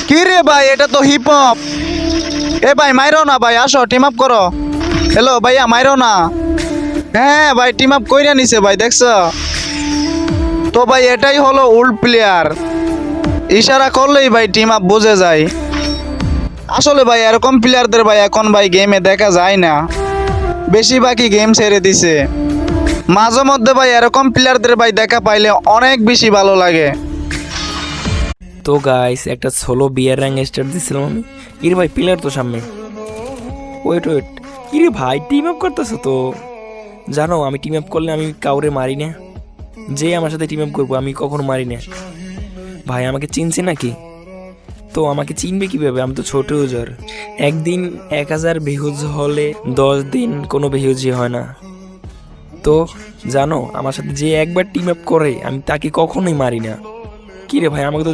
কি রে ভাই, এটা তো হিপ হপ। এ ভাই মাইরো না ভাই, আসো টিম আপ করো। হ্যালো ভাইয়া, মাইরো না। হ্যাঁ ভাই, টিম আপ কইরা নিছে ভাই, দেখছো তো ভাই, এটাই হলো ওল্ড প্লেয়ার। ইশারা করলেই ভাই টিম আপ বুঝে যায়। আসলে ভাই এরকম প্লেয়ারদের ভাই এখন ভাই গেমে দেখা যায় না, বেশিরভাগই গেম ছেড়ে দিছে। মাঝে মধ্যে ভাই এরকম প্লেয়ারদের ভাই দেখা পাইলে অনেক বেশি ভালো লাগে। তো গাইস, একটা সোলো বিয়ার র্যাঙ্ক স্টার্ট দিছিলাম আমি। ইরে ভাই, প্লেয়ার তো সামনে। ওয়েট ওয়েট, ইরে ভাই টিম আপ করতেছো তো? জানো আমি টিম আপ করলে আমি কাউরে মারি না। যে আমার সাথে টিম আপ করবো আমি কখনো মারি না। ভাই আমাকে চিনছে নাকি? তো আমাকে চিনবে কিভাবে? আমি তো ছোট ইউজার। একদিন 1000 ভিউজ হলে 10 দিন কোনো ভিউজই হয় না। তো জানো আমার সাথে যে একবার টিম আপ করে আমি তাকে কখনোই মারি না। কি রে ভাই, আমাকে তো